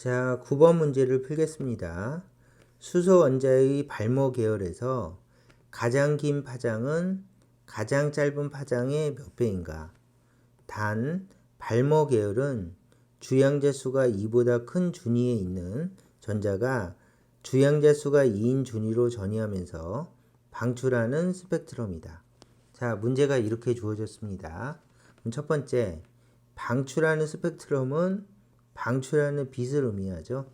자, 9번 문제를 풀겠습니다. 수소 원자의 발모 계열에서 가장 긴 파장은 가장 짧은 파장의 몇 배인가? 단, 발모 계열은 주양자 수가 2보다 큰 준위에 있는 전자가 주양자 수가 2인 준위로 전이하면서 방출하는 스펙트럼이다. 자, 문제가 이렇게 주어졌습니다. 그럼 첫 번째, 방출하는 스펙트럼은 방출하는 빛을 의미하죠.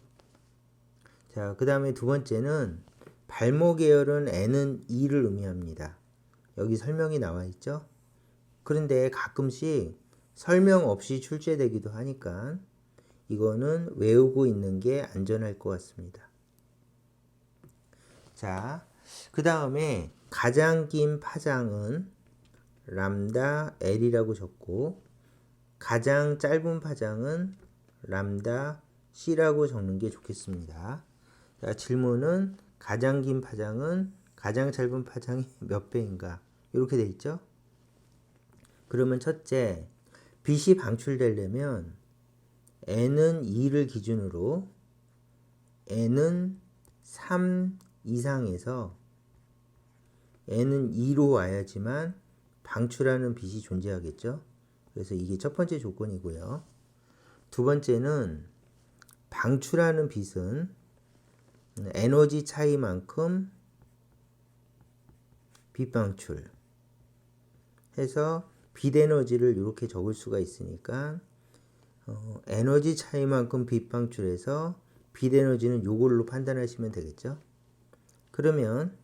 자, 그 다음에 두 번째는 발모 계열은 N은 2를 의미합니다. 여기 설명이 나와 있죠. 그런데 가끔씩 설명 없이 출제되기도 하니까 이거는 외우고 있는 게 안전할 것 같습니다. 자, 그 다음에 가장 긴 파장은 람다 L이라고 적고 가장 짧은 파장은 람다 C라고 적는 게 좋겠습니다. 자, 질문은 가장 긴 파장은 가장 짧은 파장이 몇 배인가? 이렇게 돼 있죠? 그러면 첫째, 빛이 방출되려면 N은 2를 기준으로 N은 3 이상에서 N은 2로 와야지만 방출하는 빛이 존재하겠죠? 그래서 이게 첫 번째 조건이고요. 두 번째는 방출하는 빛은 에너지 차이만큼 빛방출 해서 빛 에너지를 이렇게 적을 수가 있으니까 에너지 차이만큼 빛방출해서 빛 에너지는 이걸로 판단하시면 되겠죠. 그러면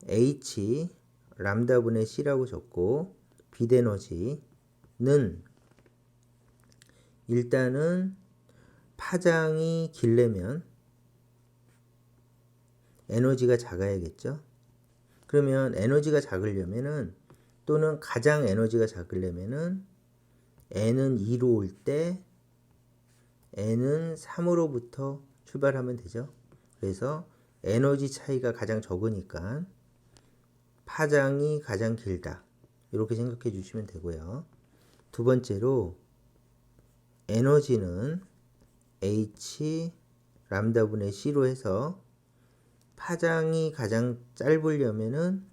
H 람다분의 C라고 적고 빛 에너지는 일단은 파장이 길려면 에너지가 작아야겠죠. 그러면 에너지가 작으려면은 또는 가장 에너지가 작으려면은 N은 2로 올 때 N은 3으로부터 출발하면 되죠. 그래서 에너지 차이가 가장 적으니까 파장이 가장 길다. 이렇게 생각해 주시면 되고요. 두 번째로 에너지는 H 람다분의 C로 해서 파장이 가장 짧으려면은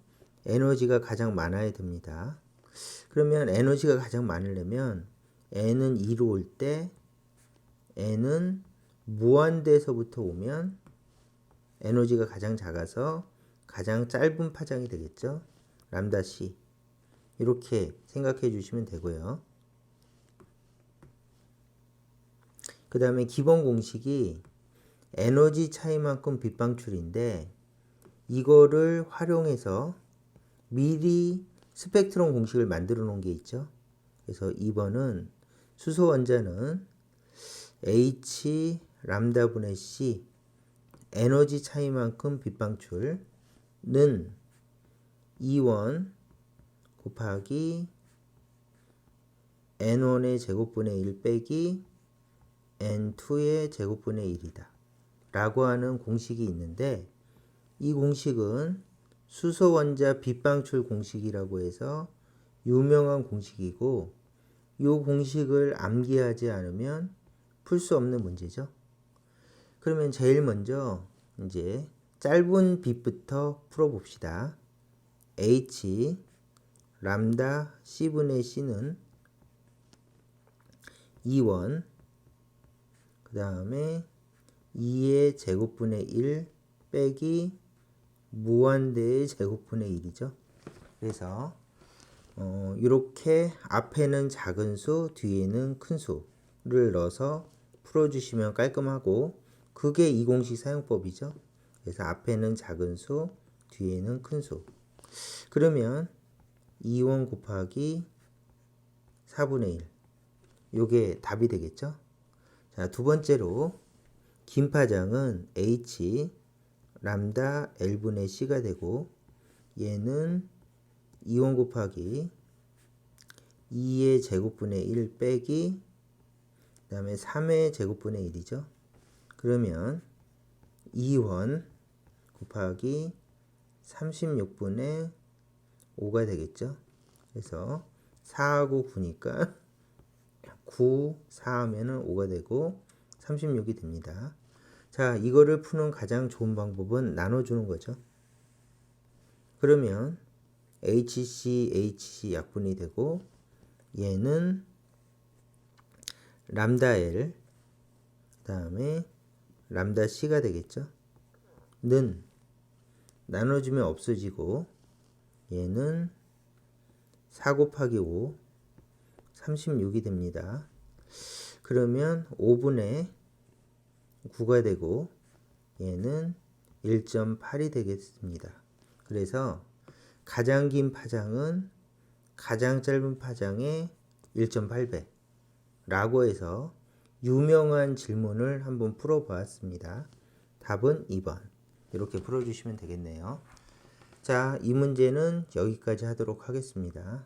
에너지가 가장 많아야 됩니다. 그러면 에너지가 가장 많으려면 N은 2로 올 때 N은 무한대에서부터 오면 에너지가 가장 작아서 가장 짧은 파장이 되겠죠. 람다 C 이렇게 생각해 주시면 되고요. 그 다음에 기본 공식이 에너지 차이만큼 빛방출인데 이거를 활용해서 미리 스펙트럼 공식을 만들어 놓은 게 있죠. 그래서 2번은 수소 원자는 H 람다분의 C 에너지 차이만큼 빛방출은 E1 곱하기 N1의 제곱분의 1 빼기 N2의 제곱분의 1이다 라고 하는 공식이 있는데 이 공식은 수소 원자 빛방출 공식이라고 해서 유명한 공식이고 이 공식을 암기하지 않으면 풀 수 없는 문제죠. 그러면 제일 먼저 이제 짧은 빛부터 풀어봅시다. H 람다 C분의 C는 2원 그 다음에 2의 제곱분의 1 빼기 무한대의 제곱분의 1이죠. 그래서 이렇게 앞에는 작은 수, 뒤에는 큰 수를 넣어서 풀어주시면 깔끔하고 그게 이 공식 사용법이죠. 그래서 앞에는 작은 수, 뒤에는 큰 수. 그러면 2원 곱하기 4분의 1. 요게 답이 되겠죠. 자, 두 번째로 긴 파장은 H 람다 L분의 C가 되고 얘는 2원 곱하기 2의 제곱분의 1 빼기 그 다음에 3의 제곱분의 1이죠. 그러면 2원 곱하기 36분의 5가 되겠죠. 그래서 4하고 9니까 9, 4 하면은 5가 되고 36이 됩니다. 자, 이거를 푸는 가장 좋은 방법은 나눠주는 거죠. 그러면 HC 약분이 되고 얘는 람다 L 그 다음에 람다 C가 되겠죠. 는 나눠주면 없어지고 얘는 4 곱하기 5 36이 됩니다. 그러면 5분의 9가 되고 얘는 1.8이 되겠습니다. 그래서 가장 긴 파장은 가장 짧은 파장의 1.8배 라고 해서 유명한 질문을 한번 풀어보았습니다. 답은 2번. 이렇게 풀어주시면 되겠네요. 자, 이 문제는 여기까지 하도록 하겠습니다.